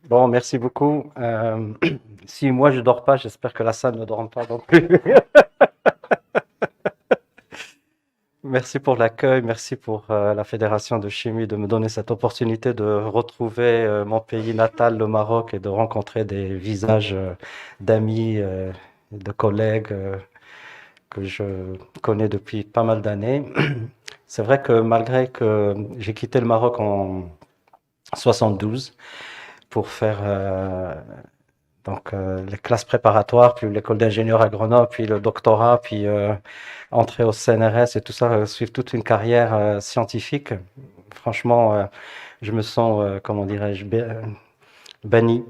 Bon, merci beaucoup. Si moi je dors pas, j'espère que la salle ne dort pas non plus. Merci pour l'accueil, merci pour la Fédération de chimie de me donner cette opportunité de retrouver mon pays natal, le Maroc, et de rencontrer des visages d'amis, de collègues que je connais depuis pas mal d'années. C'est vrai que malgré que j'ai quitté le Maroc en 72 pour faire les classes préparatoires, puis l'école d'ingénieur à Grenoble, puis le doctorat, puis entrer au CNRS et tout ça, suivre toute une carrière scientifique. Franchement, je me sens, comment dirais-je, banni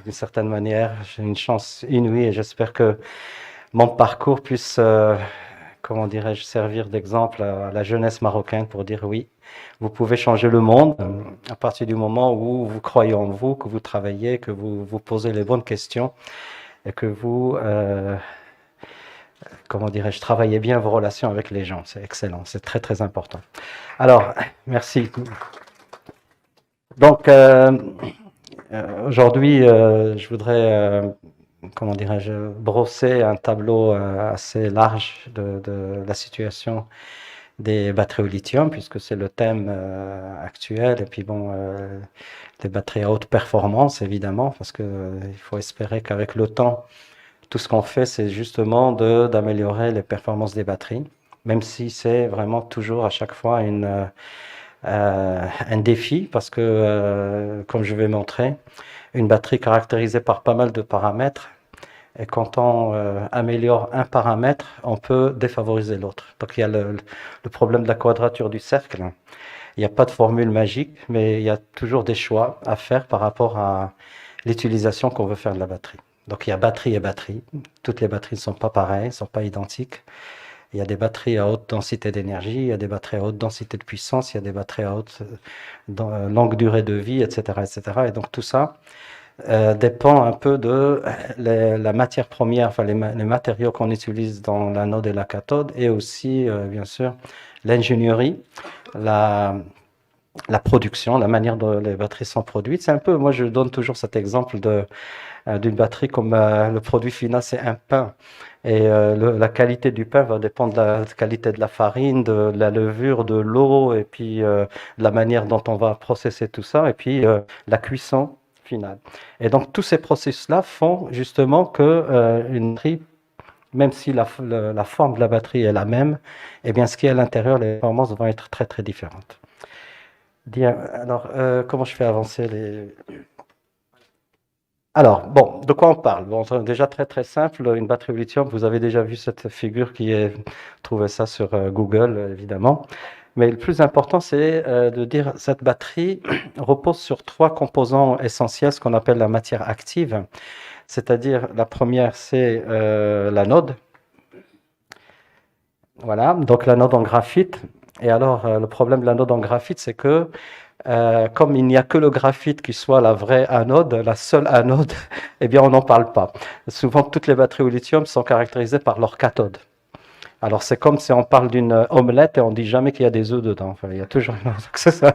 d'une certaine manière. J'ai une chance inouïe et j'espère que mon parcours puisse, comment dirais-je, servir d'exemple à la jeunesse marocaine pour dire oui, vous pouvez changer le monde à partir du moment où vous croyez en vous, que vous travaillez, que vous vous posez les bonnes questions et que vous, comment dirais-je, travaillez bien vos relations avec les gens. C'est excellent, c'est très très important. Alors, merci. Donc, aujourd'hui, je voudrais, comment dirais-je, brosser un tableau assez large de la situation des batteries au lithium, puisque c'est le thème actuel. Et puis bon, des batteries à haute performance, évidemment, parce que il faut espérer qu'avec le temps, tout ce qu'on fait, c'est justement d'améliorer les performances des batteries, même si c'est vraiment toujours à chaque fois un défi, parce que, comme je vais montrer, une batterie caractérisée par pas mal de paramètres, et quand on améliore un paramètre, on peut défavoriser l'autre. Donc il y a le problème de la quadrature du cercle. Il n'y a pas de formule magique, mais il y a toujours des choix à faire par rapport à l'utilisation qu'on veut faire de la batterie. Donc il y a batterie et batterie. Toutes les batteries ne sont pas pareilles, ne sont pas identiques. Il y a des batteries à haute densité d'énergie, il y a des batteries à haute densité de puissance, il y a des batteries à haute longue durée de vie, etc., etc. Et donc tout ça dépend un peu de la matière première, enfin les matériaux qu'on utilise dans l'anode et la cathode, et aussi, bien sûr, l'ingénierie, la, la production, la manière dont les batteries sont produites. C'est un peu, moi je donne toujours cet exemple d'une batterie comme le produit final, c'est un pain. Et la qualité du pain va dépendre de la qualité de la farine, de la levure, de l'eau, et puis de la manière dont on va processer tout ça, et puis la cuisson finale. Et donc tous ces processus-là font justement que une batterie, même si la forme de la batterie est la même, eh bien ce qui est à l'intérieur, les performances vont être très très différentes. Bien, alors comment je fais avancer les... Alors, bon, de quoi on parle? Bon, déjà très très simple, une batterie au lithium, vous avez déjà vu cette figure qui est, trouvez ça sur Google évidemment. Mais le plus important, c'est de dire cette batterie repose sur trois composants essentiels, ce qu'on appelle la matière active. C'est-à-dire, la première, c'est l'anode. Voilà, donc l'anode en graphite. Et alors, le problème de l'anode en graphite, c'est que comme il n'y a que le graphite qui soit la vraie anode, la seule anode, eh bien on n'en parle pas. Souvent, toutes les batteries au lithium sont caractérisées par leur cathode. Alors c'est comme si on parle d'une omelette et on dit jamais qu'il y a des œufs dedans. Enfin, il y a toujours c'est ça.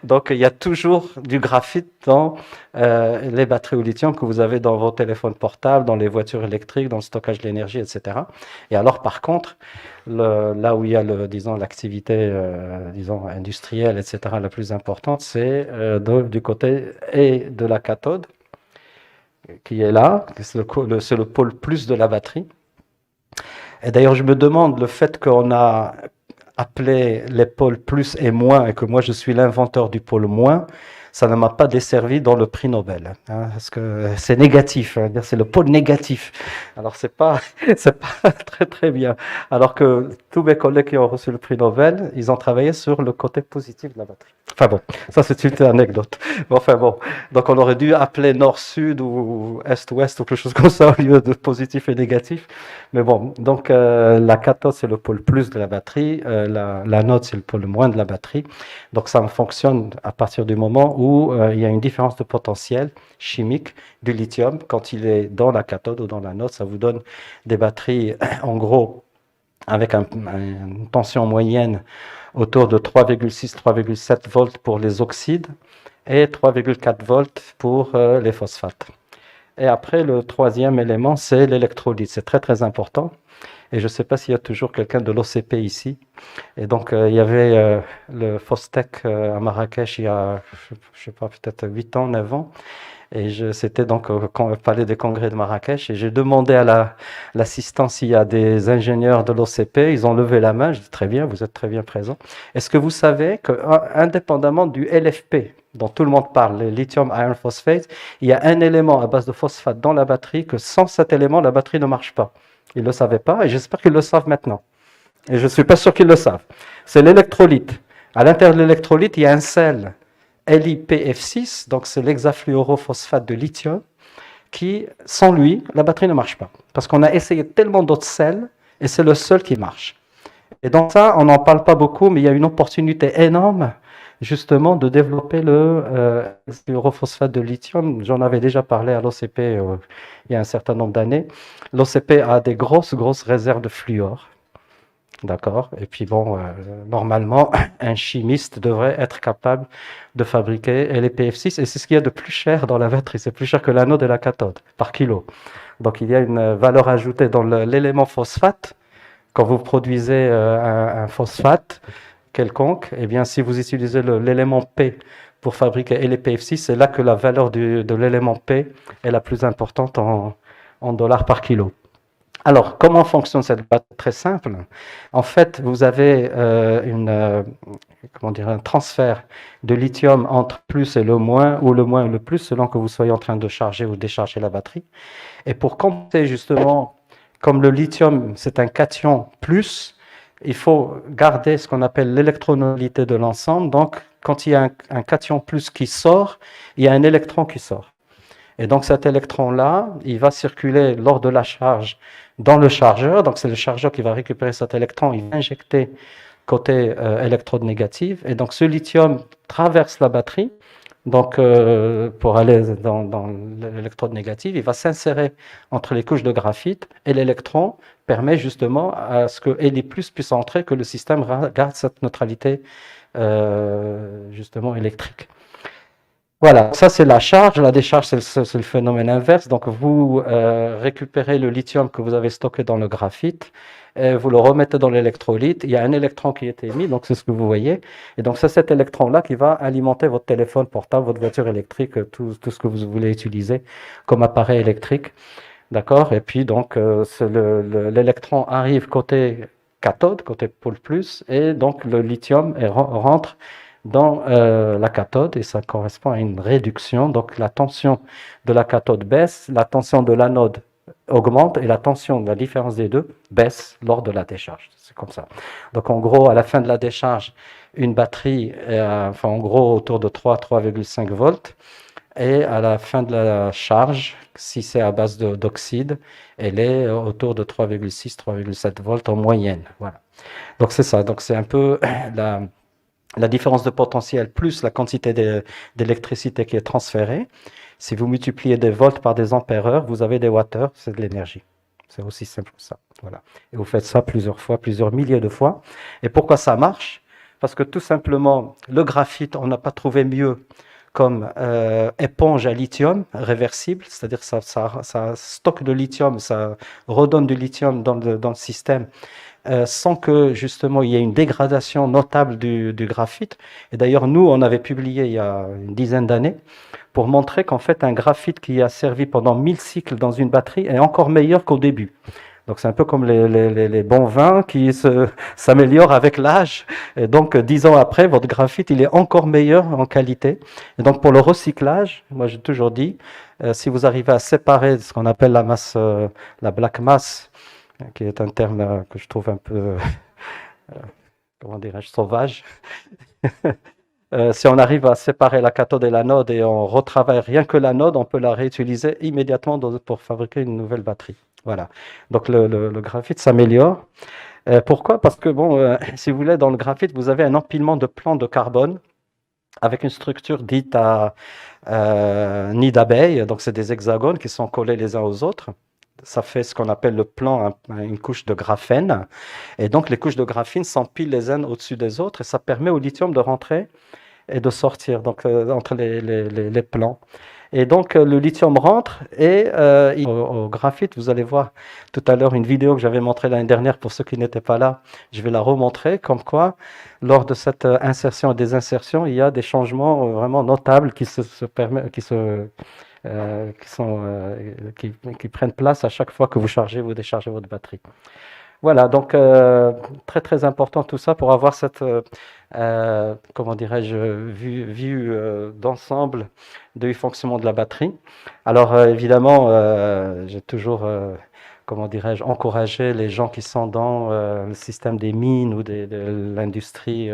Donc il y a toujours du graphite dans les batteries au lithium que vous avez dans vos téléphones portables, dans les voitures électriques, dans le stockage de l'énergie, etc. Et alors par contre, là où il y a disons l'activité disons industrielle, etc. la plus importante, c'est du côté et de la cathode qui est là, c'est le pôle plus de la batterie. Et d'ailleurs, je me demande le fait qu'on a appelé les pôles plus et moins, et que moi je suis l'inventeur du pôle moins, ça ne m'a pas desservi dans le prix Nobel, hein, parce que c'est négatif, hein, c'est le pôle négatif. Alors c'est pas très très bien. Alors que tous mes collègues qui ont reçu le prix Nobel, ils ont travaillé sur le côté positif de la batterie. Enfin bon, ça c'est une anecdote. Mais enfin bon, donc on aurait dû appeler nord-sud ou est-ouest ou quelque chose comme ça au lieu de positif et négatif. Mais bon, donc la cathode c'est le pôle plus de la batterie, l'anode c'est le pôle moins de la batterie. Donc ça fonctionne à partir du moment où il y a une différence de potentiel chimique du lithium. Quand il est dans la cathode ou dans l'anode, ça vous donne des batteries en gros avec une tension moyenne autour de 3,6-3,7 volts pour les oxydes et 3,4 volts pour les phosphates. Et après, le troisième élément, c'est l'électrolyte. C'est très, très important. Et je ne sais pas s'il y a toujours quelqu'un de l'OCP ici. Et donc, il y avait le FOSTEC à Marrakech il y a, je ne sais pas, peut-être 8 ans, 9 ans. Et c'était donc au Palais des Congrès de Marrakech. Et j'ai demandé à l'assistance s'il y a des ingénieurs de l'OCP. Ils ont levé la main. Je dis très bien, vous êtes très bien présents. Est-ce que vous savez qu'indépendamment du LFP, dont tout le monde parle, le lithium iron phosphate, il y a un élément à base de phosphate dans la batterie que sans cet élément, la batterie ne marche pas. Ils ne le savaient pas et j'espère qu'ils le savent maintenant. Et je ne suis pas sûr qu'ils le savent. C'est l'électrolyte. À l'intérieur de l'électrolyte, il y a un sel LiPF6, donc c'est l'hexafluorophosphate de lithium, qui, sans lui, la batterie ne marche pas. Parce qu'on a essayé tellement d'autres sels et c'est le seul qui marche. Et donc ça, on n'en parle pas beaucoup, mais il y a une opportunité énorme justement de développer le fluorophosphate de lithium. J'en avais déjà parlé à l'OCP il y a un certain nombre d'années. L'OCP a des grosses réserves de fluor. D'accord. Et puis bon, normalement, un chimiste devrait être capable de fabriquer LiPF6 et c'est ce qu'il y a de plus cher dans la batterie. C'est plus cher que l'anode et la cathode par kilo. Donc il y a une valeur ajoutée dans l'élément phosphate. Quand vous produisez un phosphate quelconque, eh bien, si vous utilisez l'élément P pour fabriquer LiPF6, c'est là que la valeur de l'élément P est la plus importante en dollars par kilo. Alors, comment fonctionne cette batterie? Très simple. En fait, vous avez un transfert de lithium entre plus et le moins, ou le moins et le plus, selon que vous soyez en train de charger ou décharger la batterie. Et pour compenser justement, comme le lithium, c'est un cation plus, il faut garder ce qu'on appelle l'électronolité de l'ensemble. Donc, quand il y a un cation plus qui sort, il y a un électron qui sort. Et donc cet électron-là, il va circuler lors de la charge dans le chargeur. Donc c'est le chargeur qui va récupérer cet électron, il va injecter côté électrode négative. Et donc ce lithium traverse la batterie. Donc pour aller dans l'électrode négative, il va s'insérer entre les couches de graphite et l'électron permet justement à ce que Li+ puisse entrer, que le système garde cette neutralité justement électrique. Voilà, ça c'est la charge. La décharge, c'est le phénomène inverse. Donc vous récupérez le lithium que vous avez stocké dans le graphite, et vous le remettez dans l'électrolyte. Il y a un électron qui est émis, donc c'est ce que vous voyez. Et donc c'est cet électron-là qui va alimenter votre téléphone portable, votre voiture électrique, tout ce que vous voulez utiliser comme appareil électrique. D'accord? Et puis donc l'électron arrive côté cathode, côté pôle plus, et donc le lithium rentre dans la cathode et ça correspond à une réduction. Donc la tension de la cathode baisse, la tension de l'anode augmente et la tension de la différence des deux baisse lors de la décharge. C'est comme ça. Donc en gros, à la fin de la décharge, une batterie est en gros autour de 3,5 volts. Et à la fin de la charge, si c'est à base d'oxyde, elle est autour de 3,6-3,7 volts en moyenne. Voilà. Donc c'est ça. Donc c'est un peu la différence de potentiel plus la quantité d'électricité qui est transférée. Si vous multipliez des volts par des ampères-heure, vous avez des watts-heure, c'est de l'énergie. C'est aussi simple que ça. Voilà. Et vous faites ça plusieurs fois, plusieurs milliers de fois. Et pourquoi ça marche? Parce que tout simplement, le graphite, on n'a pas trouvé mieux comme éponge à lithium réversible, c'est-à-dire que ça stocke de lithium, ça redonne du lithium dans le système sans que justement il y ait une dégradation notable du graphite. Et d'ailleurs, nous, on avait publié il y a une dizaine d'années pour montrer qu'en fait, un graphite qui a servi pendant 1000 cycles dans une batterie est encore meilleur qu'au début. Donc c'est un peu comme les bons vins qui s'améliorent avec l'âge. Et donc 10 ans après, votre graphite, il est encore meilleur en qualité. Et donc pour le recyclage, moi j'ai toujours dit, si vous arrivez à séparer ce qu'on appelle la masse, la black mass, qui est un terme que je trouve un peu, comment dirais-je, sauvage. Si on arrive à séparer la cathode et l'anode et on retravaille rien que l'anode, on peut la réutiliser immédiatement pour fabriquer une nouvelle batterie. Voilà. Donc le graphite s'améliore. Pourquoi? Parce que bon, si vous voulez, dans le graphite, vous avez un empilement de plans de carbone avec une structure dite à nid d'abeille. Donc c'est des hexagones qui sont collés les uns aux autres. Ça fait ce qu'on appelle le plan, une couche de graphène. Et donc, les couches de graphine s'empilent les unes au-dessus des autres et ça permet au lithium de rentrer et de sortir donc, entre les plans. Et donc le lithium rentre et au graphite, vous allez voir tout à l'heure une vidéo que j'avais montrée l'année dernière pour ceux qui n'étaient pas là, je vais la remontrer, comme quoi lors de cette insertion et désinsertion, il y a des changements vraiment notables qui prennent place à chaque fois que vous chargez ou déchargez votre batterie. Voilà, donc très très important tout ça pour avoir cette, comment dirais-je, vue d'ensemble du fonctionnement de la batterie. Alors évidemment, j'ai toujours, comment dirais-je, encouragé les gens qui sont dans le système des mines ou de l'industrie,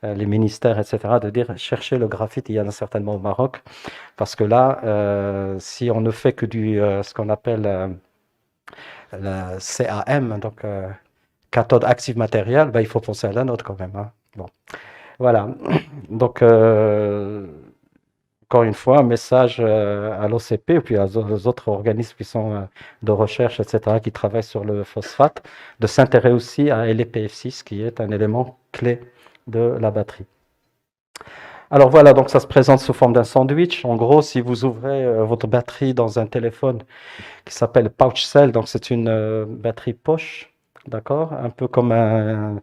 les ministères, etc., de dire cherchez le graphite, il y en a certainement au Maroc, parce que là, si on ne fait que ce qu'on appelle la CAM, donc cathode active matérielle, ben, il faut penser à l'anode quand même. Hein. Bon. Voilà. Donc, encore une fois, un message à l'OCP et puis aux autres organismes qui sont de recherche, etc., qui travaillent sur le phosphate, de s'intéresser aussi à LiPF6, qui est un élément clé de la batterie. Alors voilà, donc ça se présente sous forme d'un sandwich. En gros, si vous ouvrez votre batterie dans un téléphone qui s'appelle Pouch Cell, donc c'est une batterie poche, d'accord, un peu comme un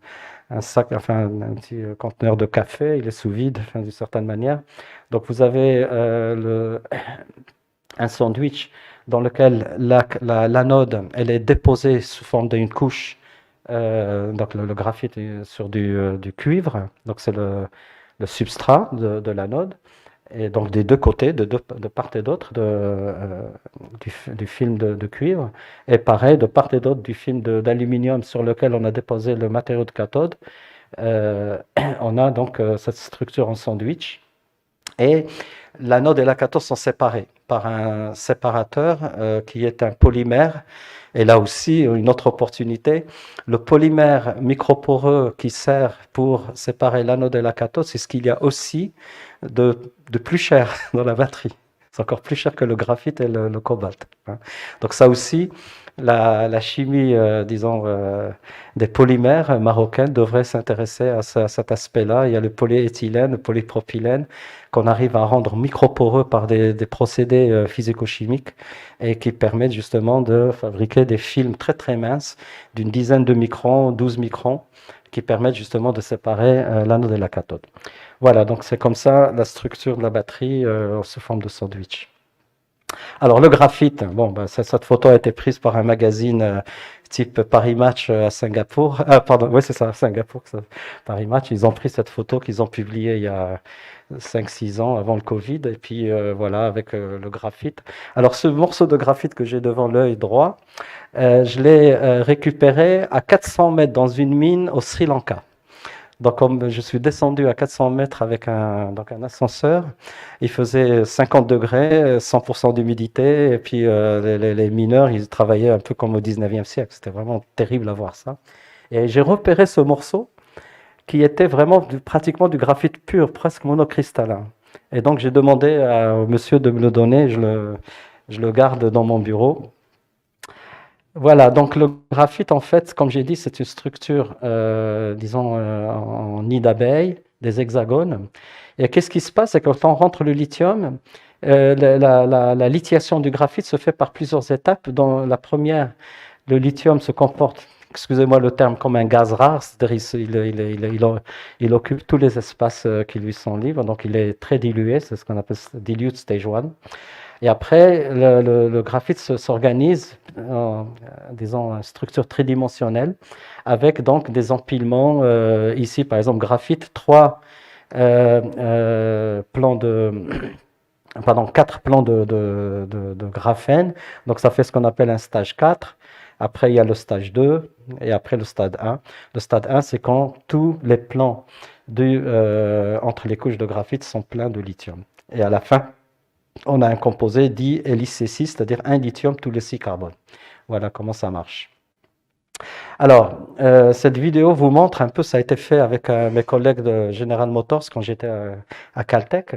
sac, enfin un petit conteneur de café, il est sous vide, enfin, d'une certaine manière. Donc vous avez un sandwich dans lequel l'anode, elle est déposée sous forme d'une couche, donc le graphite est sur du cuivre, donc c'est le substrat de l'anode. Et donc des deux côtés, de part et d'autre du film de cuivre, et pareil de part et d'autre du film d'aluminium sur lequel on a déposé le matériau de cathode, on a donc cette structure en sandwich, et l'anode et la cathode sont séparés par un séparateur qui est un polymère. Et là aussi, une autre opportunité, le polymère microporeux qui sert pour séparer l'anode et la cathode, c'est ce qu'il y a aussi de plus cher dans la batterie. C'est encore plus cher que le graphite et le cobalt. Hein. Donc ça aussi, la chimie, disons, des polymères marocains devrait s'intéresser à cet aspect-là. Il y a le polyéthylène, le polypropylène, qu'on arrive à rendre microporeux par des procédés physico-chimiques et qui permettent justement de fabriquer des films très très minces d'une dizaine de microns, 12 microns, qui permettent justement de séparer l'anode et la cathode. Voilà, donc c'est comme ça la structure de la batterie sous forme de sandwich. Alors le graphite, bon, ben, cette photo a été prise par un magazine type Paris Match à Singapour. Ah, pardon, oui c'est ça, Singapour, ça, Paris Match. Ils ont pris cette photo qu'ils ont publiée il y a 5-6 ans avant le Covid, et puis voilà, avec le graphite. Alors ce morceau de graphite que j'ai devant l'œil droit, je l'ai récupéré à 400 mètres dans une mine au Sri Lanka. Donc, comme je suis descendu à 400 mètres avec un ascenseur, il faisait 50 degrés, 100% d'humidité, et puis les mineurs, ils travaillaient un peu comme au 19e siècle. C'était vraiment terrible à voir ça. Et j'ai repéré ce morceau qui était vraiment pratiquement du graphite pur, presque monocristallin. Et donc, j'ai demandé au monsieur de me le donner, je le garde dans mon bureau. Voilà, donc le graphite, en fait, comme j'ai dit, c'est une structure, disons, en nid d'abeille, des hexagones. Et qu'est-ce qui se passe? C'est que quand on rentre le lithium, la lithiation du graphite se fait par plusieurs étapes. Dans la première, le lithium se comporte, excusez-moi le terme, comme un gaz rare, c'est-à-dire il occupe tous les espaces qui lui sont libres, donc il est très dilué, c'est ce qu'on appelle dilute stage 1. Et après, le graphite s'organise en, disons, structure tridimensionnelle avec donc des empilements. Ici, par exemple, graphite, 4 plans de graphène. Donc, ça fait ce qu'on appelle un stage 4. Après, il y a le stage 2 et après le stade 1. Le stade 1, c'est quand tous les plans entre les couches de graphite sont pleins de lithium. Et à la fin, on a un composé dit LiC6, c'est-à-dire un lithium tous les 6 carbones. Voilà comment ça marche. Alors, cette vidéo vous montre un peu, ça a été fait avec mes collègues de General Motors quand j'étais à Caltech.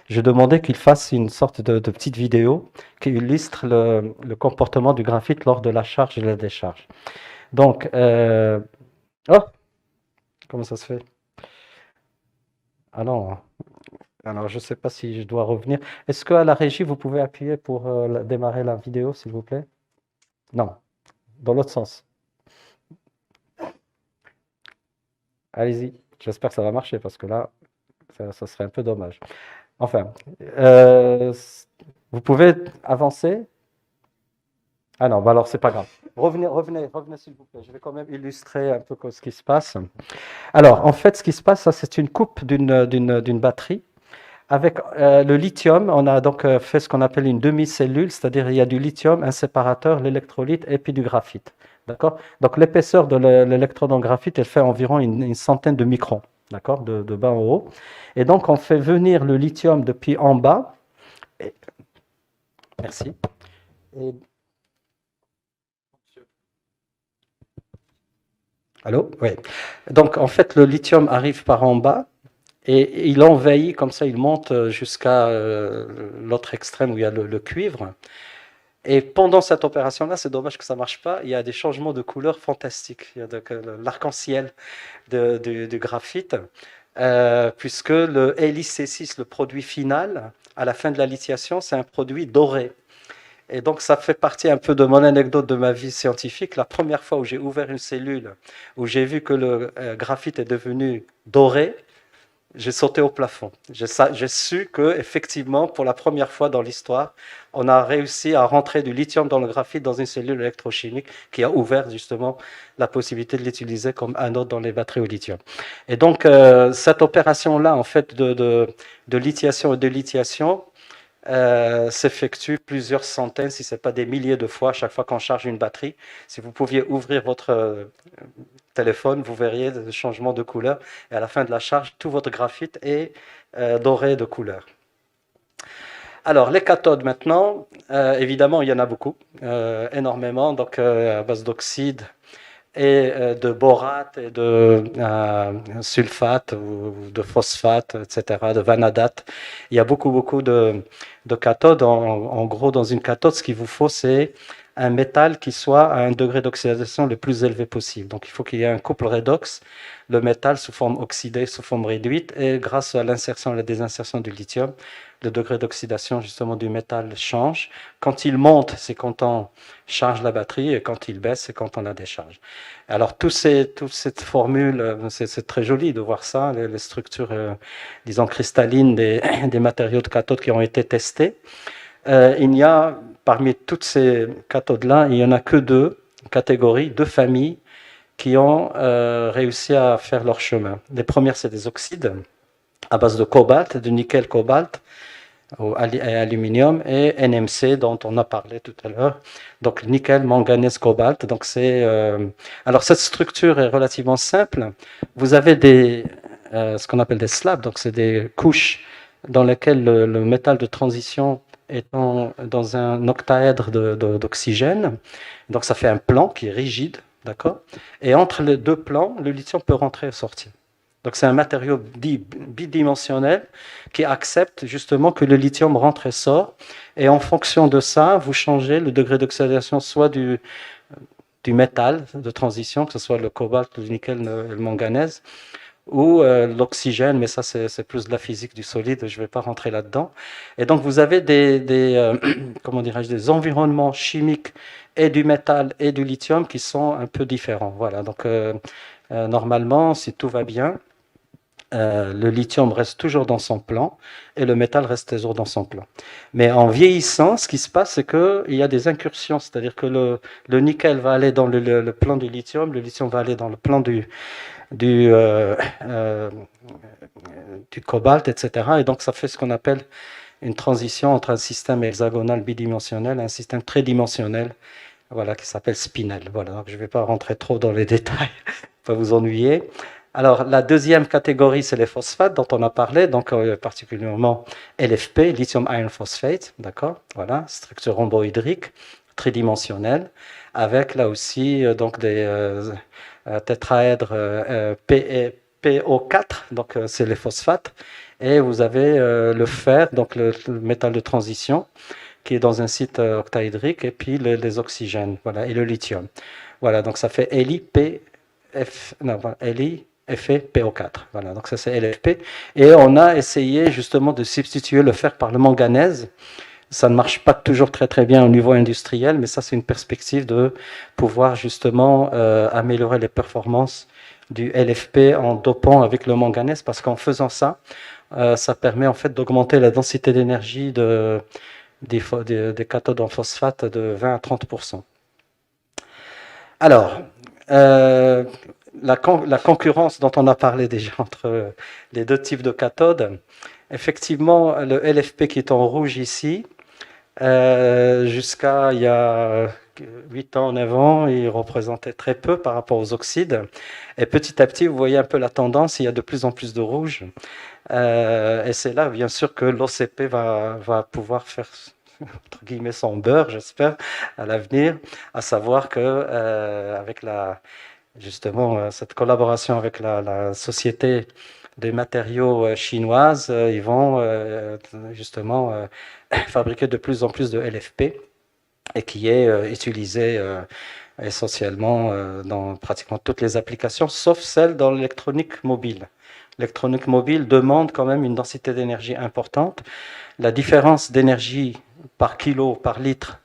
J'ai demandé qu'ils fassent une sorte de petite vidéo qui illustre le comportement du graphite lors de la charge et la décharge. Donc, oh, comment ça se fait? Ah non, Alors, je ne sais pas si je dois revenir. Est-ce qu'à la régie, vous pouvez appuyer pour démarrer la vidéo, s'il vous plaît? Non, dans l'autre sens. Allez-y. J'espère que ça va marcher parce que là, ça serait un peu dommage. Enfin, euh, vous pouvez avancer? Ah non, bah alors c'est pas grave. Revenez s'il vous plaît. Je vais quand même illustrer un peu ce qui se passe. Alors, en fait, ce qui se passe, ça, c'est une coupe d'une batterie. Avec le lithium, on a donc fait ce qu'on appelle une demi-cellule, c'est-à-dire il y a du lithium, un séparateur, l'électrolyte et puis du graphite. D'accord? Donc l'épaisseur de l'électrode en graphite, elle fait environ une centaine de microns, d'accord? De bas en haut. Et donc on fait venir le lithium depuis en bas. Et- merci. Et- Allô? Oui. Donc en fait, le lithium arrive par en bas. Et il envahit, comme ça, il monte jusqu'à l'autre extrême où il y a le cuivre. Et pendant cette opération-là, c'est dommage que ça ne marche pas, il y a des changements de couleur fantastiques. Il y a l'arc-en-ciel du graphite, puisque le LiC6, le produit final, à la fin de la lithiation, c'est un produit doré. Et donc, ça fait partie un peu de mon anecdote de ma vie scientifique. La première fois où j'ai ouvert une cellule, où j'ai vu que le graphite est devenu doré, j'ai sauté au plafond. J'ai su que, effectivement, pour la première fois dans l'histoire, on a réussi à rentrer du lithium dans le graphite dans une cellule électrochimique qui a ouvert justement la possibilité de l'utiliser comme anode dans les batteries au lithium. Et donc, cette opération-là, en fait, de lithiation et de lithiation, s'effectue plusieurs centaines, si ce n'est pas des milliers de fois, chaque fois qu'on charge une batterie. Si vous pouviez ouvrir votre téléphone, vous verriez le changement de couleur. Et à la fin de la charge, tout votre graphite est doré de couleur. Alors, les cathodes maintenant, évidemment, il y en a beaucoup, énormément, donc à base d'oxyde et de borate et de sulfate ou de phosphate, etc., de vanadate. Il y a beaucoup de cathodes. En gros, dans une cathode, ce qu'il vous faut, c'est un métal qui soit à un degré d'oxydation le plus élevé possible. Donc, il faut qu'il y ait un couple redox, le métal sous forme oxydée, sous forme réduite, et grâce à l'insertion et la désinsertion du lithium, le degré d'oxydation justement du métal change. Quand il monte, c'est quand on charge la batterie, et quand il baisse, c'est quand on la décharge. Alors, toute cette formule, c'est très joli de voir ça, les structures, disons, cristallines des matériaux de cathode qui ont été testés. Il y a, parmi toutes ces cathodes-là, il n'y en a que deux catégories, deux familles qui ont réussi à faire leur chemin. Les premières, c'est des oxydes à base de cobalt, de nickel-cobalt, et aluminium, et NMC dont on a parlé tout à l'heure. Donc nickel, manganèse, cobalt. Donc alors cette structure est relativement simple. Vous avez ce qu'on appelle des slabs, donc c'est des couches dans lesquelles le métal de transition est dans un octaèdre d'oxygène. Donc ça fait un plan qui est rigide, d'accord. Et entre les deux plans, le lithium peut rentrer et sortir. Donc c'est un matériau bidimensionnel qui accepte justement que le lithium rentre et sort. Et en fonction de ça, vous changez le degré d'oxydation soit du métal de transition, que ce soit le cobalt, le nickel, le manganèse, ou l'oxygène, mais ça c'est plus de la physique du solide, je ne vais pas rentrer là-dedans. Et donc vous avez comment dirais-je, des environnements chimiques et du métal et du lithium qui sont un peu différents. Voilà, donc normalement, si tout va bien, le lithium reste toujours dans son plan et le métal reste toujours dans son plan. Mais en vieillissant, ce qui se passe, c'est qu'il y a des incursions, c'est-à-dire que le nickel va aller dans le plan du lithium, le lithium va aller dans le plan du, euh, euh, du cobalt, etc. Et donc ça fait ce qu'on appelle une transition entre un système hexagonal bidimensionnel et un système tridimensionnel, voilà, qui s'appelle spinel. Voilà, donc je ne vais pas rentrer trop dans les détails, pas vous ennuyer. Alors, la deuxième catégorie, c'est les phosphates dont on a parlé, donc particulièrement LFP, lithium iron phosphate, d'accord, voilà, structure rhomboédrique, tridimensionnelle, avec là aussi donc des tétraèdres PO4, donc c'est les phosphates, et vous avez le fer, donc le métal de transition, qui est dans un site octaédrique, et puis les oxygènes, voilà, et le lithium. Voilà, donc ça fait LiPF, non, LI, effet PO4. Voilà, donc ça c'est LFP. Et on a essayé justement de substituer le fer par le manganèse. Ça ne marche pas toujours très très bien au niveau industriel, mais ça c'est une perspective de pouvoir justement améliorer les performances du LFP en dopant avec le manganèse, parce qu'en faisant ça, ça permet en fait d'augmenter la densité d'énergie des cathodes en phosphate de 20 à 30%. Alors, la concurrence dont on a parlé déjà entre les deux types de cathodes, effectivement, le LFP qui est en rouge ici, jusqu'à il y a 8 ans, 9 ans, il représentait très peu par rapport aux oxydes. Et petit à petit, vous voyez un peu la tendance, il y a de plus en plus de rouge. Et c'est là, bien sûr, que l'OCP va pouvoir faire entre guillemets son beurre, j'espère, à l'avenir, à savoir que avec justement cette collaboration avec la société des matériaux chinoise, ils vont justement fabriquer de plus en plus de LFP et qui est utilisé essentiellement dans pratiquement toutes les applications, sauf celles dans l'électronique mobile. L'électronique mobile demande quand même une densité d'énergie importante. La différence d'énergie par kilo, par litre,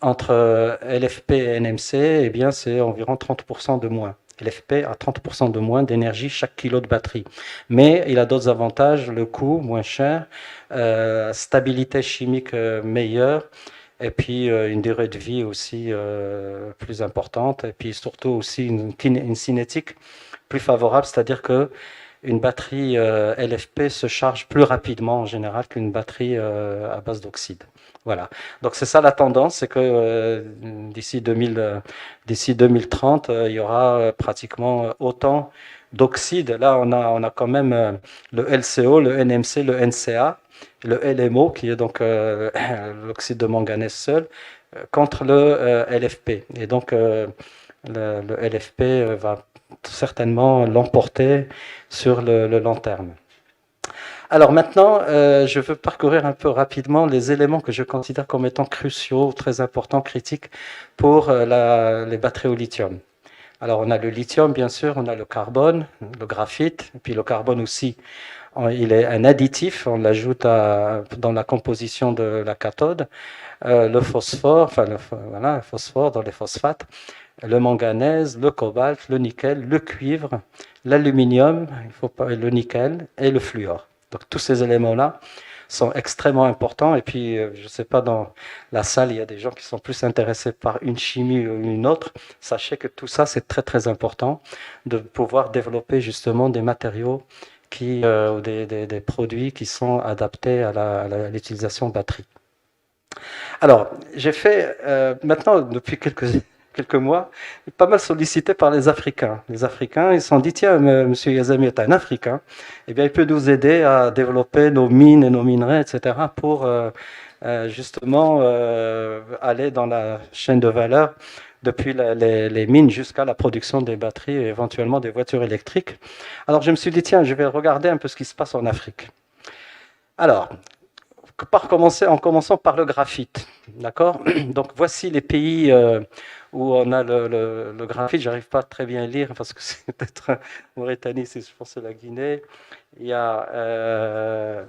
entre LFP et NMC, eh bien, c'est environ 30% de moins. LFP a 30% de moins d'énergie chaque kilo de batterie. Mais il a d'autres avantages, le coût moins cher, stabilité chimique meilleure, et puis une durée de vie aussi plus importante, et puis surtout aussi une cinétique plus favorable, c'est-à-dire que une batterie LFP se charge plus rapidement en général qu'une batterie à base d'oxyde. Voilà. Donc c'est ça la tendance, c'est que d'ici 2030, il y aura pratiquement autant d'oxydes. Là, on a quand même le LCO, le NMC, le NCA, le LMO, qui est donc l'oxyde de manganèse seul, contre le LFP. Et donc le LFP va certainement l'emporter sur le long terme. Alors maintenant, je veux parcourir un peu rapidement les éléments que je considère comme étant cruciaux, très importants, critiques pour les batteries au lithium. Alors on a le lithium, bien sûr, on a le carbone, le graphite, et puis le carbone aussi, il est un additif, on l'ajoute dans la composition de la cathode, le phosphore, enfin voilà, le phosphore dans les phosphates, le manganèse, le cobalt, le nickel, le cuivre, l'aluminium, le nickel et le fluor. Donc tous ces éléments-là sont extrêmement importants. Et puis, je ne sais pas, dans la salle, il y a des gens qui sont plus intéressés par une chimie ou une autre. Sachez que tout ça, c'est très très important de pouvoir développer justement des matériaux ou des produits qui sont adaptés à l'utilisation de batteries. Alors, j'ai fait maintenant, depuis quelques mois, pas mal sollicité par les Africains. Les Africains, ils se sont dit, tiens, Monsieur Yazami est un Africain, eh bien, il peut nous aider à développer nos mines et nos minerais, etc., pour justement aller dans la chaîne de valeur depuis les mines jusqu'à la production des batteries et éventuellement des voitures électriques. Alors, je me suis dit, tiens, je vais regarder un peu ce qui se passe en Afrique. Alors, en commençant par le graphite. D'accord. Donc voici les pays où on a le graphite. J'arrive pas très bien à lire parce que c'est peut-être Mauritanie, je pense c'est la Guinée. Il y a,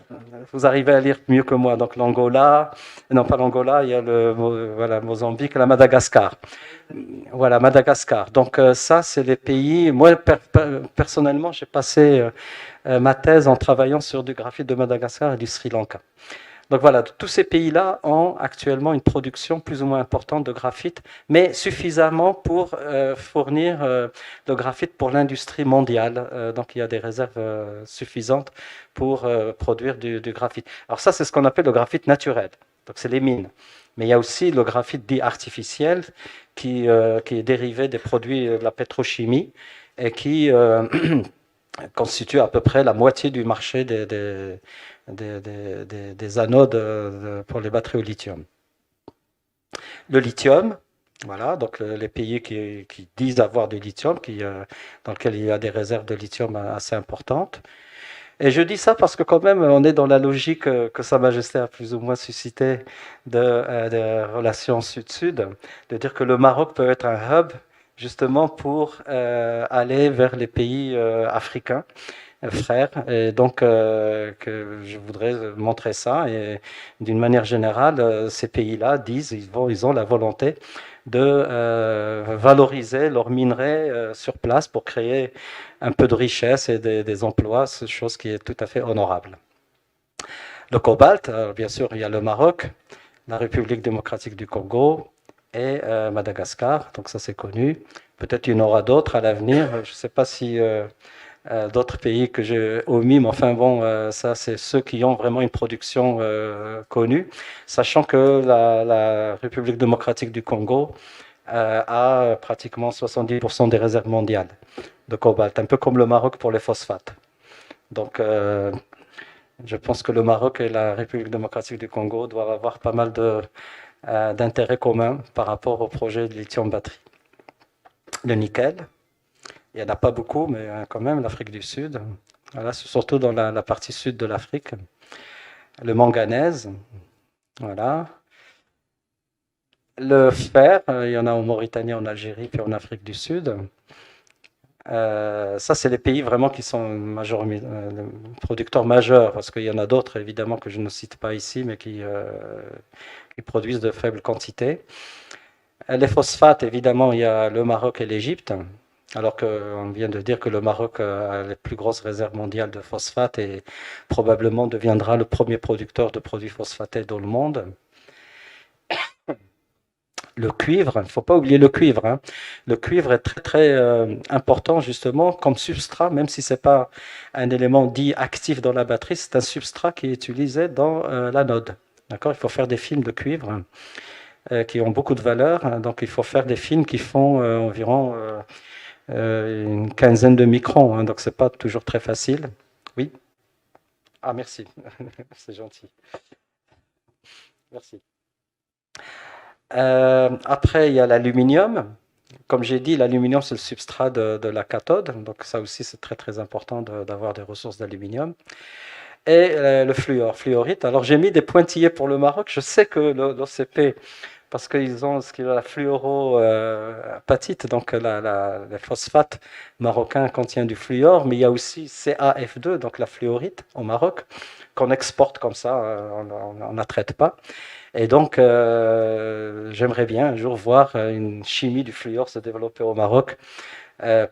vous arrivez à lire mieux que moi. Donc l'Angola, non pas l'Angola, il y a voilà, Mozambique, la Madagascar. Voilà, Madagascar. Donc ça, c'est les pays. Moi, personnellement, j'ai passé ma thèse en travaillant sur du graphite de Madagascar et du Sri Lanka. Donc voilà, tous ces pays-là ont actuellement une production plus ou moins importante de graphite, mais suffisamment pour fournir le graphite pour l'industrie mondiale. Donc il y a des réserves suffisantes pour produire du graphite. Alors ça, c'est ce qu'on appelle le graphite naturel. Donc c'est les mines. Mais il y a aussi le graphite dit artificiel qui est dérivé des produits de la pétrochimie et qui constitue à peu près la moitié du marché des anodes pour les batteries au lithium. Le lithium, voilà, donc les pays qui disent avoir du lithium, dans lesquels il y a des réserves de lithium assez importantes. Et je dis ça parce que quand même, on est dans la logique que Sa Majesté a plus ou moins suscité de relations sud-sud, de dire que le Maroc peut être un hub justement pour aller vers les pays africains, frères. Et donc, que je voudrais montrer ça. Et d'une manière générale, ces pays-là disent, ils ont la volonté de valoriser leurs minerais sur place pour créer un peu de richesse et des emplois, c'est chose qui est tout à fait honorable. Le cobalt, bien sûr, il y a le Maroc, la République démocratique du Congo et Madagascar, donc ça c'est connu. Peut-être il y en aura d'autres à l'avenir. Je ne sais pas si d'autres pays que j'ai omis, mais enfin bon, ça c'est ceux qui ont vraiment une production connue, sachant que la République démocratique du Congo a pratiquement 70% des réserves mondiales de cobalt, un peu comme le Maroc pour les phosphates. Donc je pense que le Maroc et la République démocratique du Congo doivent avoir pas mal d'intérêts communs par rapport au projet de lithium-batterie. Le nickel, il n'y en a pas beaucoup, mais quand même, l'Afrique du Sud, voilà, surtout dans la partie sud de l'Afrique. Le manganèse, voilà. Le fer, il y en a en Mauritanie, en Algérie, puis en Afrique du Sud. Ça, c'est les pays vraiment qui sont producteurs majeurs, parce qu'il y en a d'autres, évidemment, que je ne cite pas ici, mais qui produisent de faibles quantités. Les phosphates, évidemment, il y a le Maroc et l'Égypte, alors qu'on vient de dire que le Maroc a les plus grosses réserves mondiales de phosphate et probablement deviendra le premier producteur de produits phosphatés dans le monde. Le cuivre, il ne faut pas oublier le cuivre. Hein. Le cuivre est très très important justement comme substrat, même si ce n'est pas un élément dit actif dans la batterie, c'est un substrat qui est utilisé dans l'anode. D'accord, il faut faire des films de cuivre qui ont beaucoup de valeur, hein, donc il faut faire des films qui font environ une quinzaine de microns, hein, donc c'est pas toujours très facile. Oui. Ah merci, c'est gentil. Merci. Après, il y a l'aluminium. Comme j'ai dit, l'aluminium, c'est le substrat de la cathode. Donc ça aussi, c'est très très important d'avoir des ressources d'aluminium. Et le fluorite. Alors j'ai mis des pointillés pour le Maroc. Je sais que l'OCP, parce qu'ils ont ce qu'il y a la fluoropatite, donc les phosphates marocains contiennent du fluor, mais il y a aussi CaF2, donc la fluorite au Maroc, qu'on exporte comme ça, on ne la traite pas. Et donc, j'aimerais bien un jour voir une chimie du fluor se développer au Maroc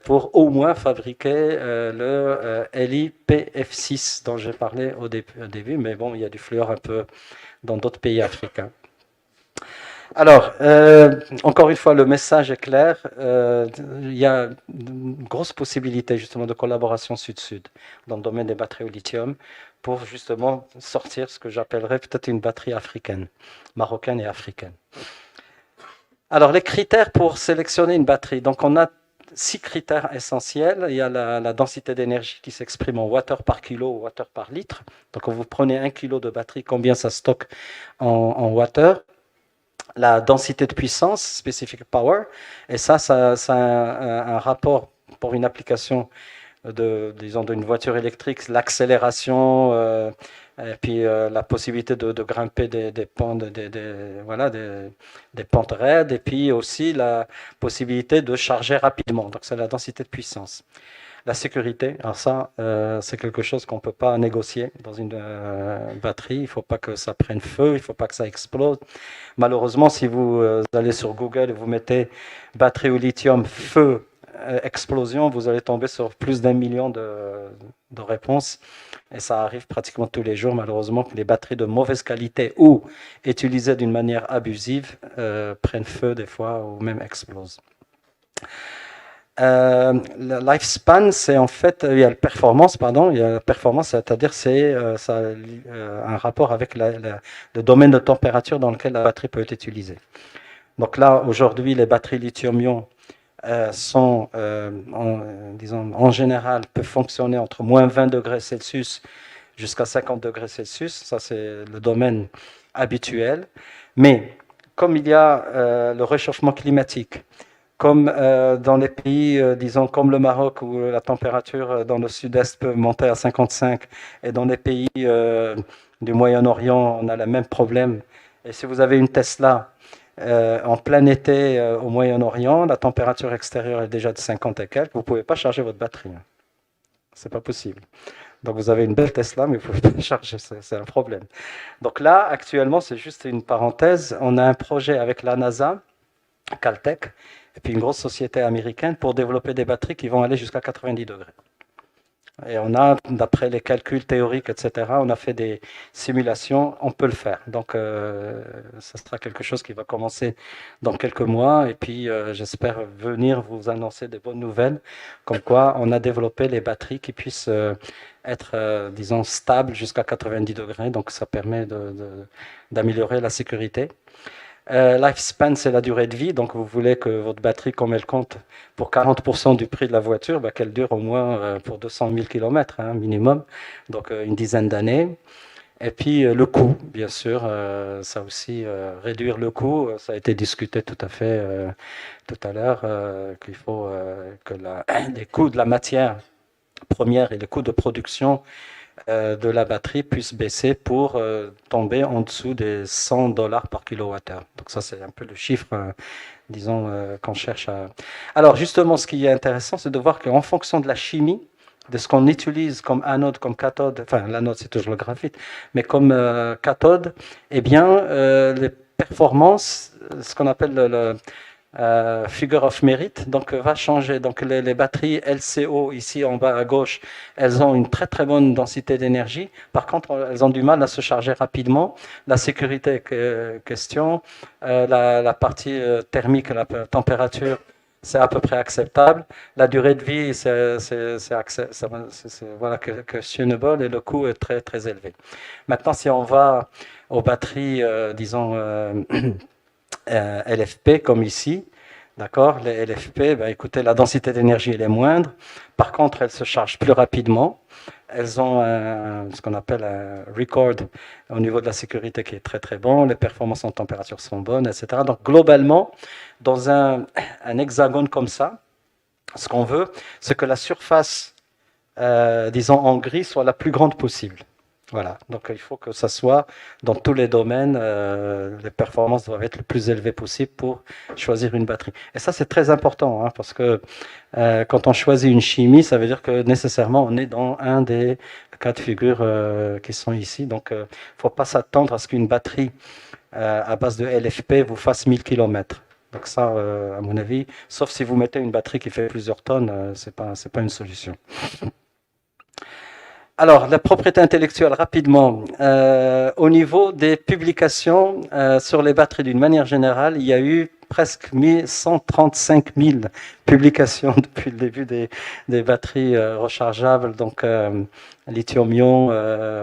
pour au moins fabriquer le LiPF6 dont j'ai parlé au début, mais bon, il y a du fluor un peu dans d'autres pays africains. Alors, encore une fois, le message est clair. Il y a une grosse possibilité justement de collaboration sud-sud dans le domaine des batteries au lithium pour justement sortir ce que j'appellerais peut-être une batterie africaine, marocaine et africaine. Alors, les critères pour sélectionner une batterie. Donc, on a 6 critères essentiels. Il y a la densité d'énergie qui s'exprime en watts par kilo ou watts par litre. Donc, quand vous prenez 1 kilo de batterie, combien ça stocke en watts? La densité de puissance, specific power, et ça a un rapport pour une application disons, d'une voiture électrique, l'accélération, et puis la possibilité de grimper des pentes, voilà, des pentes raides, et puis aussi la possibilité de charger rapidement. Donc c'est la densité de puissance. La sécurité, alors ça, c'est quelque chose qu'on ne peut pas négocier dans une batterie. Il ne faut pas que ça prenne feu, il ne faut pas que ça explose. Malheureusement, si vous allez sur Google et vous mettez batterie au lithium, feu, explosion, vous allez tomber sur plus d'1 million de réponses. Et ça arrive pratiquement tous les jours, malheureusement, que les batteries de mauvaise qualité ou utilisées d'une manière abusive prennent feu des fois ou même explosent. Le lifespan, c'est en fait, il y a la performance, pardon, il y a la performance, c'est-à-dire c'est ça a un rapport avec le domaine de température dans lequel la batterie peut être utilisée. Donc là, aujourd'hui, les batteries lithium-ion sont, disons, en général, peuvent fonctionner entre moins 20 degrés Celsius jusqu'à 50 degrés Celsius. Ça, c'est le domaine habituel. Mais comme il y a le réchauffement climatique, comme dans les pays, disons, comme le Maroc, où la température dans le sud-est peut monter à 55, et dans les pays du Moyen-Orient, on a le même problème. Et si vous avez une Tesla, en plein été au Moyen-Orient, la température extérieure est déjà de 50 et quelques, vous ne pouvez pas charger votre batterie. C'est pas possible. Donc vous avez une belle Tesla, mais vous ne pouvez pas charger, c'est un problème. Donc là, actuellement, c'est juste une parenthèse, on a un projet avec la NASA, Caltech, et puis une grosse société américaine pour développer des batteries qui vont aller jusqu'à 90 degrés. Et on a, d'après les calculs théoriques, etc., on a fait des simulations, on peut le faire. Donc, ça sera quelque chose qui va commencer dans quelques mois. Et puis, j'espère venir vous annoncer des bonnes nouvelles, comme quoi on a développé les batteries qui puissent être, disons, stables jusqu'à 90 degrés. Donc, ça permet d'améliorer la sécurité. Lifespan, c'est la durée de vie. Donc, vous voulez que votre batterie, comme elle compte pour 40% du prix de la voiture, bah, qu'elle dure au moins pour 200 000 km minimum. Donc, une dizaine d'années. Et puis, le coût, bien sûr. Ça aussi, réduire le coût. Ça a été discuté tout à fait tout à l'heure, qu'il faut que les coûts de la matière première et les coûts de production de la batterie puisse baisser pour tomber en dessous des $100 par kilowattheure. Donc ça, c'est un peu le chiffre, disons, qu'on cherche à... Alors justement, ce qui est intéressant, c'est de voir qu'en fonction de la chimie, de ce qu'on utilise comme anode, comme cathode, enfin l'anode c'est toujours le graphite, mais comme cathode, eh bien les performances, ce qu'on appelle le figure of merit, donc va changer. Donc les batteries LCO ici en bas à gauche, elles ont une très très bonne densité d'énergie. Par contre, elles ont du mal à se charger rapidement. La sécurité question, la partie thermique, la température, c'est à peu près acceptable. La durée de vie, c'est voilà, questionable et le coût est très très élevé. Maintenant, si on va aux batteries, disons LFP comme ici, d'accord. Les LFP, ben, écoutez, la densité d'énergie elle est moindre. Par contre, elles se chargent plus rapidement. Elles ont ce qu'on appelle un record au niveau de la sécurité qui est très très bon. Les performances en température sont bonnes, etc. Donc globalement, dans un hexagone comme ça, ce qu'on veut, c'est que la surface, disons en gris, soit la plus grande possible. Voilà, donc il faut que ça soit dans tous les domaines, les performances doivent être le plus élevées possible pour choisir une batterie. Et ça, c'est très important, hein, parce que quand on choisit une chimie, ça veut dire que nécessairement on est dans un des cas de figure qui sont ici. Donc, il ne faut pas s'attendre à ce qu'une batterie à base de LFP vous fasse 1000 km. Donc ça, à mon avis, sauf si vous mettez une batterie qui fait plusieurs tonnes, c'est pas une solution. Alors, la propriété intellectuelle, rapidement. Au niveau des publications sur les batteries d'une manière générale, il y a eu presque 135 000 publications depuis le début des batteries rechargeables, donc lithium-ion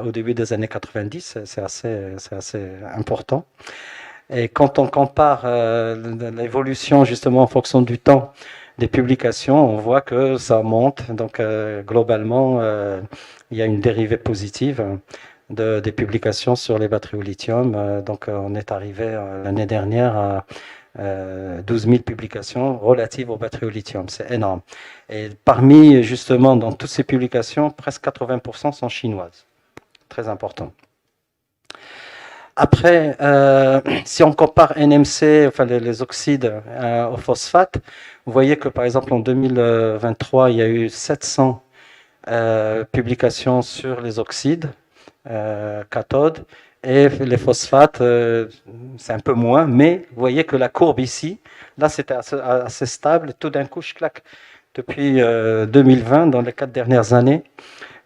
au début des années 90, c'est assez important. Et quand on compare l'évolution justement en fonction du temps des publications, on voit que ça monte. Donc globalement, il y a une dérivée positive des publications sur les batteries au lithium. Donc on est arrivé l'année dernière à 12 000 publications relatives aux batteries au lithium. C'est énorme. Et parmi, justement, dans toutes ces publications, presque 80% sont chinoises. Très important. Après, si on compare NMC, enfin les oxydes au phosphate, vous voyez que par exemple en 2023, il y a eu 700 publications sur les oxydes cathodes et les phosphates, c'est un peu moins, mais vous voyez que la courbe ici, là c'était assez stable, tout d'un coup je claque depuis 2020, dans les 4 dernières années.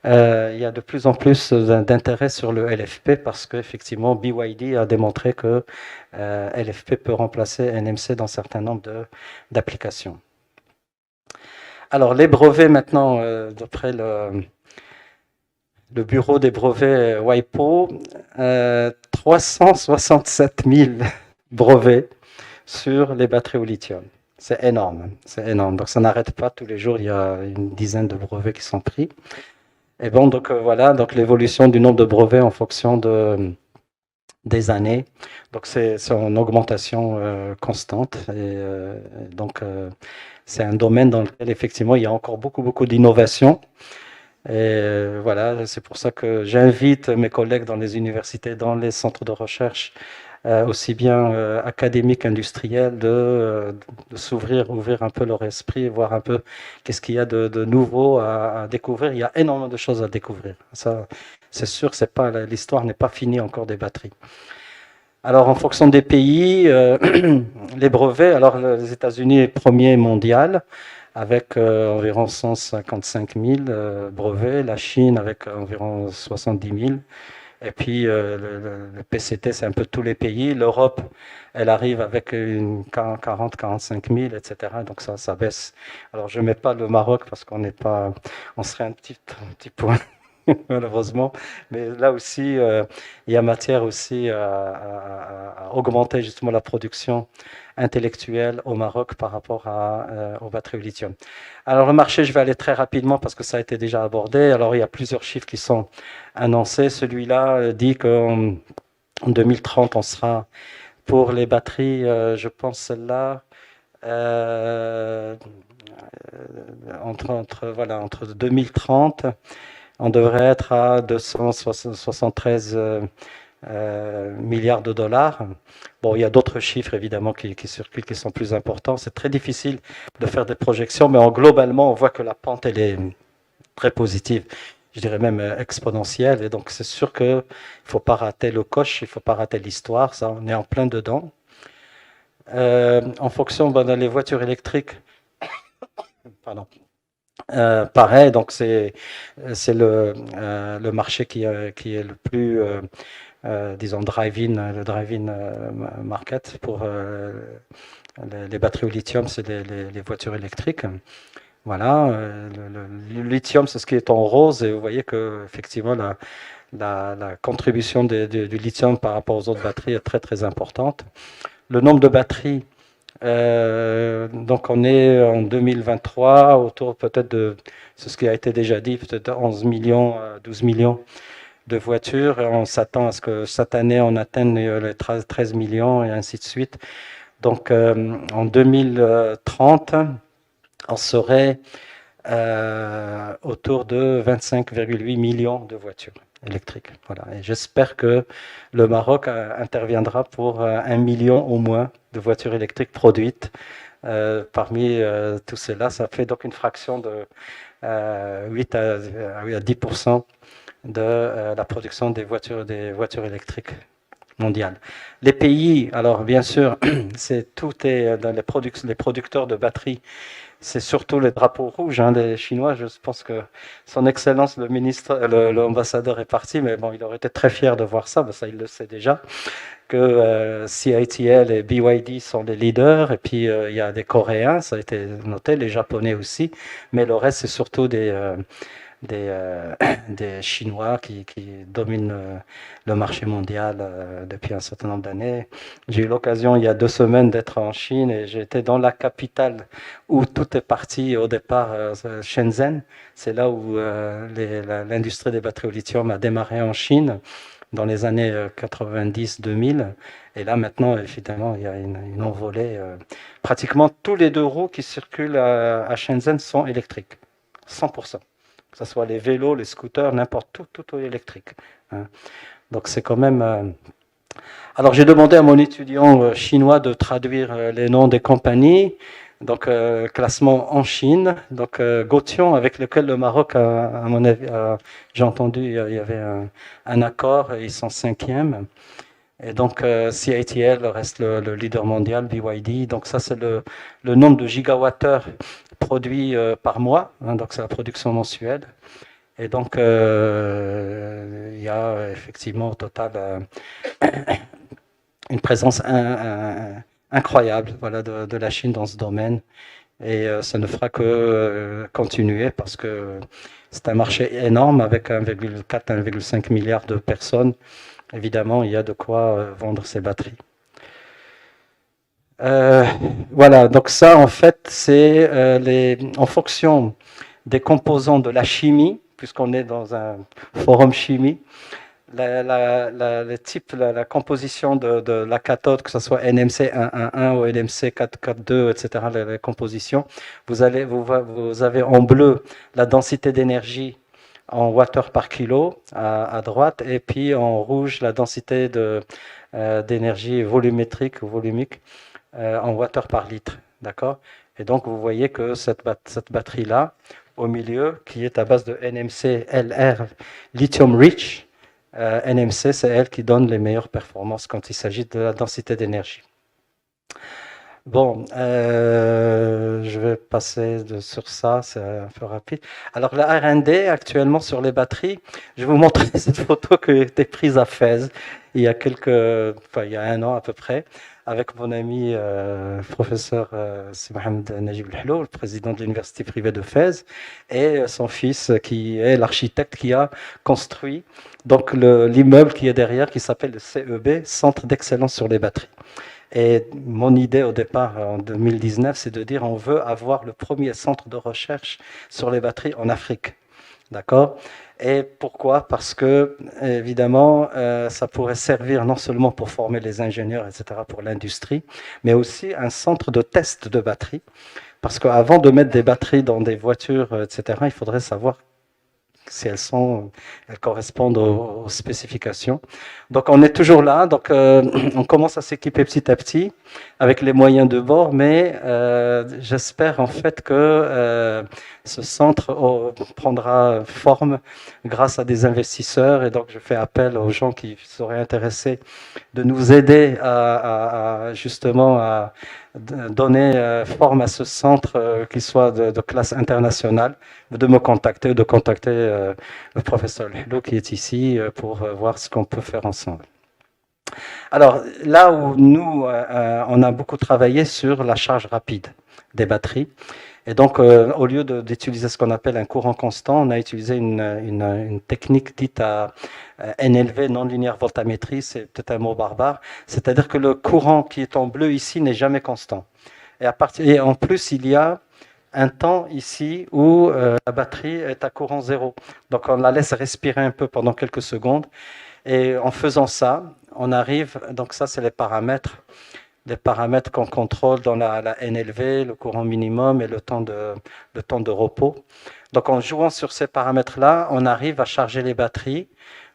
Il y a de plus en plus d'intérêt sur le LFP parce qu'effectivement BYD a démontré que LFP peut remplacer NMC dans un certain nombre d'applications. Alors les brevets maintenant, d'après le bureau des brevets WIPO, 367 000 brevets sur les batteries au lithium. C'est énorme, c'est énorme. Donc ça n'arrête pas, tous les jours il y a une dizaine de brevets qui sont pris. Et bon, donc voilà, donc l'évolution du nombre de brevets en fonction des années. Donc c'est en augmentation constante. Et donc c'est un domaine dans lequel effectivement il y a encore beaucoup d'innovation. Et voilà, c'est pour ça que j'invite mes collègues dans les universités, dans les centres de recherche, aussi bien académiques, industriels, de s'ouvrir, ouvrir un peu leur esprit, voir un peu qu'est-ce qu'il y a de nouveau à découvrir. Il y a énormément de choses à découvrir. Ça, c'est sûr, l'histoire n'est pas finie encore des batteries. Alors, en fonction des pays, les brevets, alors les États-Unis est premier mondial avec environ 155 000 brevets, la Chine avec environ 70 000, et puis le PCT, c'est un peu tous les pays. L'Europe, elle arrive avec une 40, 45 000, etc. Donc ça baisse. Alors je ne mets pas le Maroc parce qu'on n'est pas, on serait un petit point. Malheureusement, mais là aussi, il y a matière aussi à augmenter justement la production intellectuelle au Maroc par rapport aux batteries au lithium. Alors le marché, je vais aller très rapidement parce que ça a été déjà abordé. Alors il y a plusieurs chiffres qui sont annoncés. Celui-là dit qu'en 2030, on sera pour les batteries, je pense celle-là, entre 2030. On devrait être à 273 milliards de dollars. Bon, il y a d'autres chiffres évidemment qui circulent qui sont plus importants. C'est très difficile de faire des projections, mais globalement, on voit que la pente elle est très positive, je dirais même exponentielle. Et donc, c'est sûr qu'il ne faut pas rater le coche, il ne faut pas rater l'histoire. Ça, on est en plein dedans. En fonction, dans les voitures électriques, pardon. Pareil, donc c'est le marché qui est le plus, disons, le drive-in market pour les batteries au lithium, c'est les voitures électriques. Voilà, le lithium, c'est ce qui est en rose, et vous voyez que effectivement la contribution du lithium par rapport aux autres batteries est très très importante. Le nombre de batteries. Donc on est en 2023 autour peut-être c'est ce qui a été déjà dit, peut-être 11 millions, 12 millions de voitures. Et on s'attend à ce que cette année on atteigne les 13 millions et ainsi de suite. Donc en 2030, on serait autour de 25,8 millions de voitures électriques. Voilà. Et j'espère que le Maroc interviendra pour 1 million au moins de voitures électriques produites. Parmi tout cela, ça fait donc une fraction de 8 à 10% de la production des voitures électriques mondiales. Les pays, alors bien sûr, tout est dans les producteurs de batteries. C'est surtout les drapeaux rouges des Chinois. Je pense que son Excellence, l'ambassadeur est parti, mais bon, il aurait été très fier de voir ça, ça il le sait déjà, que CATL et BYD sont les leaders, et puis il y a des Coréens, ça a été noté, les Japonais aussi, mais le reste c'est surtout des Chinois qui dominent le marché mondial depuis un certain nombre d'années. J'ai eu l'occasion il y a 2 semaines d'être en Chine et j'étais dans la capitale où tout est parti au départ, Shenzhen. C'est là où l'industrie des batteries au lithium a démarré en Chine dans les années 90-2000. Et là maintenant, évidemment, il y a une envolée. Pratiquement tous les 2 roues qui circulent à Shenzhen sont électriques, 100%. Que ce soit les vélos, les scooters, n'importe, tout est électrique. Donc c'est quand même... Alors j'ai demandé à mon étudiant chinois de traduire les noms des compagnies. Donc classement en Chine. Donc Gotion, avec lequel le Maroc, à mon avis, j'ai entendu, il y avait un accord, ils sont 5e. Et donc CATL reste le leader mondial, BYD. Donc ça c'est le nombre de gigawattheures produits par mois, donc c'est la production mensuelle. Et donc il y a effectivement au total une présence incroyable, voilà, de la Chine dans ce domaine. Et ça ne fera que continuer parce que c'est un marché énorme avec 1,4-1,5 milliard de personnes. Évidemment, il y a de quoi vendre ces batteries. Voilà, donc ça en fait c'est en fonction des composants de la chimie, puisqu'on est dans un forum chimie, la composition de la cathode, que ce soit NMC 111 ou NMC 442, etc., les compositions, vous avez en bleu la densité d'énergie en watts par kilo à droite, et puis en rouge la densité d'énergie volumétrique ou volumique en watts par litre. D'accord? Et donc, vous voyez que cette batterie-là, au milieu, qui est à base de NMC LR Lithium Rich, NMC, c'est elle qui donne les meilleures performances quand il s'agit de la densité d'énergie. Bon, je vais passer sur ça, c'est un peu rapide. Alors, la R&D, actuellement, sur les batteries, je vais vous montrer cette photo qui a été prise à Fès, il y a il y a 1 an à peu près, avec mon ami professeur Mohamed Najib El-Hello, le président de l'université privée de Fès, et son fils qui est l'architecte qui a construit donc l'immeuble qui est derrière, qui s'appelle le CEB, Centre d'excellence sur les batteries. Et mon idée au départ, en 2019, c'est de dire on veut avoir le premier centre de recherche sur les batteries en Afrique. D'accord? Et pourquoi? Parce que, évidemment, ça pourrait servir non seulement pour former les ingénieurs, etc., pour l'industrie, mais aussi un centre de test de batteries. Parce qu'avant de mettre des batteries dans des voitures, etc., il faudrait savoir si elles correspondent aux spécifications. Donc on est toujours là, donc on commence à s'équiper petit à petit avec les moyens de bord, mais j'espère en fait que ce centre prendra forme grâce à des investisseurs, et donc je fais appel aux gens qui seraient intéressés de nous aider justement à donner forme à ce centre qui soit de classe internationale, de me contacter, de contacter le professeur Hello qui est ici pour voir ce qu'on peut faire ensemble. Alors là où nous, on a beaucoup travaillé sur la charge rapide des batteries, et donc au lieu d'utiliser ce qu'on appelle un courant constant, on a utilisé une technique dite à NLV, non-linéaire voltammétrie, c'est peut-être un mot barbare, c'est-à-dire que le courant qui est en bleu ici n'est jamais constant. Et en plus, il y a un temps ici où la batterie est à courant zéro. Donc on la laisse respirer un peu pendant quelques secondes. Et en faisant ça, on arrive, donc ça c'est les paramètres qu'on contrôle dans la NLV, le courant minimum et le temps de repos. Donc en jouant sur ces paramètres-là, on arrive à charger les batteries.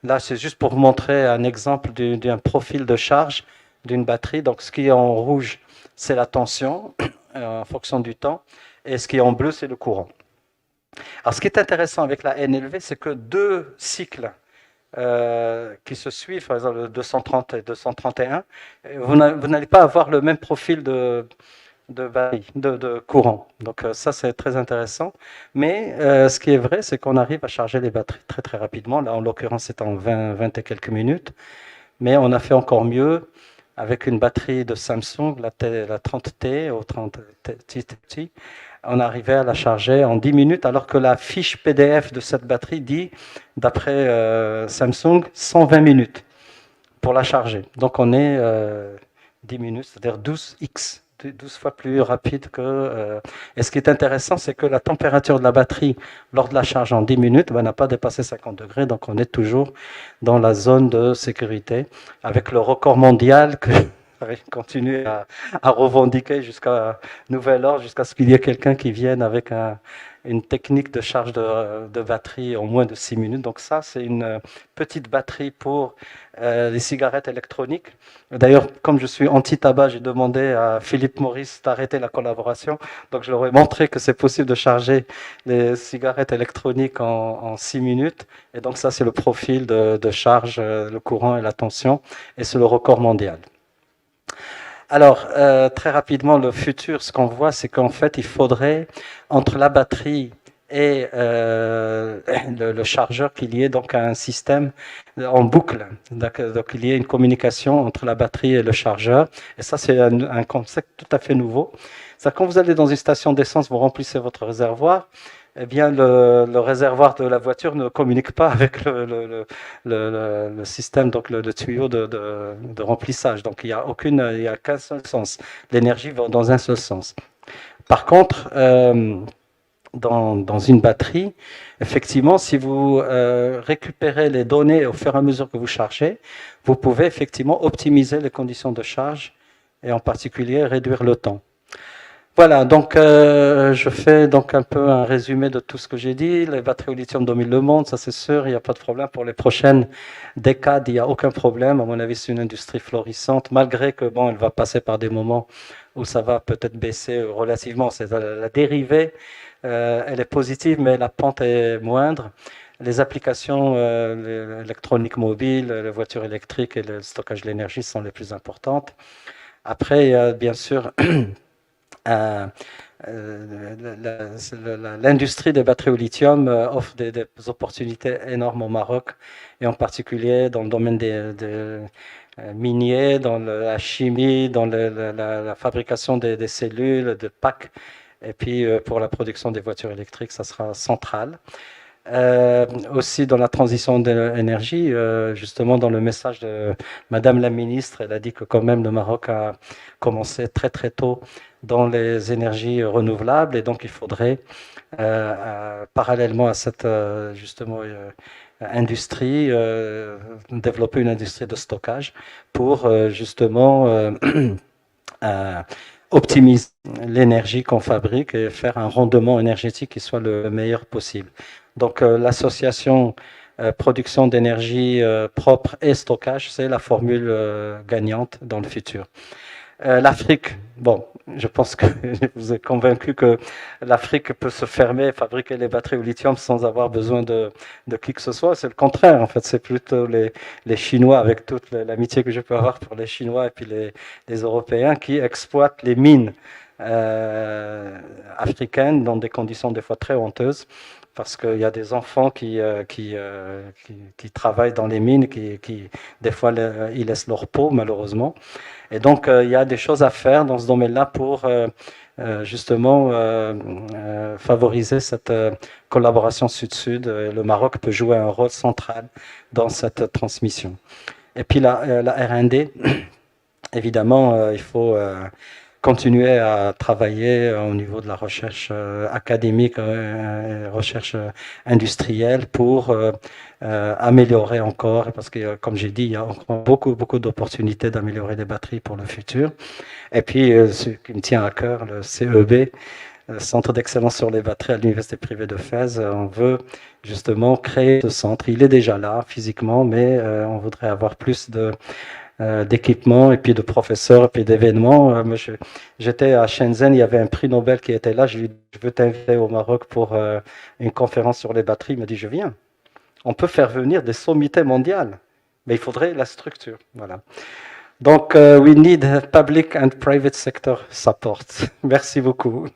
Là, c'est juste pour vous montrer un exemple d'un profil de charge d'une batterie. Donc ce qui est en rouge, c'est la tension en fonction du temps, et ce qui est en bleu, c'est le courant. Alors ce qui est intéressant avec la NLV, c'est que deux cycles qui se suivent, par exemple le 230 et 231, vous n'allez pas avoir le même profil de courant. Donc ça, c'est très intéressant. Mais ce qui est vrai, c'est qu'on arrive à charger les batteries très très rapidement. Là, en l'occurrence, c'est en 20 et quelques minutes. Mais on a fait encore mieux avec une batterie de Samsung, la 30T ou 30T. On arrivait à la charger en 10 minutes, alors que la fiche PDF de cette batterie dit, d'après Samsung, 120 minutes pour la charger. Donc on est 10 minutes, c'est-à-dire 12x, 12 fois plus rapide que... Et ce qui est intéressant, c'est que la température de la batterie lors de la charge en 10 minutes n'a pas dépassé 50 degrés, donc on est toujours dans la zone de sécurité, avec le record mondial que continuer à revendiquer jusqu'à nouvel ordre, jusqu'à ce qu'il y ait quelqu'un qui vienne avec une technique de charge de batterie en moins de 6 minutes. Donc ça, c'est une petite batterie pour les cigarettes électroniques. D'ailleurs, comme je suis anti-tabac, j'ai demandé à Philippe Maurice d'arrêter la collaboration. Donc je leur ai montré que c'est possible de charger les cigarettes électroniques en 6 minutes. Et donc ça, c'est le profil de charge, le courant et la tension. Et c'est le record mondial. Alors, très rapidement, le futur, ce qu'on voit, c'est qu'en fait, il faudrait, entre la batterie et le chargeur, qu'il y ait donc un système en boucle. Donc, il y ait une communication entre la batterie et le chargeur. Et ça, c'est un concept tout à fait nouveau. C'est-à-dire, quand vous allez dans une station d'essence, vous remplissez votre réservoir, eh bien, le réservoir de la voiture ne communique pas avec le système, donc le tuyau de remplissage. Donc, il n'y a qu'un seul sens. L'énergie va dans un seul sens. Par contre, dans une batterie, effectivement, si vous récupérez les données au fur et à mesure que vous chargez, vous pouvez effectivement optimiser les conditions de charge et en particulier réduire le temps. Voilà, donc je fais donc un peu un résumé de tout ce que j'ai dit. Les batteries au lithium dominent le monde, ça c'est sûr, il n'y a pas de problème. Pour les prochaines décades, il n'y a aucun problème. À mon avis, c'est une industrie florissante, malgré que bon, elle va passer par des moments où ça va peut-être baisser relativement. C'est la dérivée, elle est positive, mais la pente est moindre. Les applications électroniques mobiles, les voitures électriques et le stockage de l'énergie sont les plus importantes. Après, il y a bien sûr euh, l'industrie des batteries au lithium offre des opportunités énormes au Maroc, et en particulier dans le domaine des miniers, dans la chimie, dans la fabrication des cellules, de packs, et puis pour la production des voitures électriques, ça sera central. Aussi dans la transition de l'énergie, justement dans le message de Madame la ministre, elle a dit que quand même le Maroc a commencé très très tôt dans les énergies renouvelables, et donc il faudrait parallèlement à cette justement industrie développer une industrie de stockage pour justement optimiser l'énergie qu'on fabrique et faire un rendement énergétique qui soit le meilleur possible. Donc l'association production d'énergie propre et stockage, c'est la formule gagnante dans le futur. L'Afrique, bon, je pense que je vous ai convaincu que l'Afrique peut se fermer et fabriquer les batteries au lithium sans avoir besoin de qui que ce soit. C'est le contraire, en fait. C'est plutôt les Chinois, avec toute l'amitié que je peux avoir pour les Chinois et puis les Européens, qui exploitent les mines africaines dans des conditions des fois très honteuses, parce qu'il y a des enfants qui travaillent dans les mines, qui des fois ils laissent leur peau, malheureusement. Et donc, il y a des choses à faire dans ce domaine-là pour justement favoriser cette collaboration sud-sud. Le Maroc peut jouer un rôle central dans cette transmission. Et puis la R&D, évidemment, il faut continuer à travailler au niveau de la recherche académique, recherche industrielle pour améliorer encore, parce que comme j'ai dit, il y a encore beaucoup d'opportunités d'améliorer les batteries pour le futur. Et puis, ce qui me tient à cœur, le CEB, le Centre d'excellence sur les batteries à l'Université privée de Fès, on veut justement créer ce centre. Il est déjà là physiquement, mais on voudrait avoir plus d'équipements et puis de professeurs et puis d'événements. J'étais à Shenzhen, il y avait un prix Nobel qui était là. Je lui ai dit, je veux t'inviter au Maroc pour une conférence sur les batteries. Il m'a dit, je viens. On peut faire venir des sommités mondiales, mais il faudrait la structure. Voilà. Donc, we need public and private sector support. Merci beaucoup.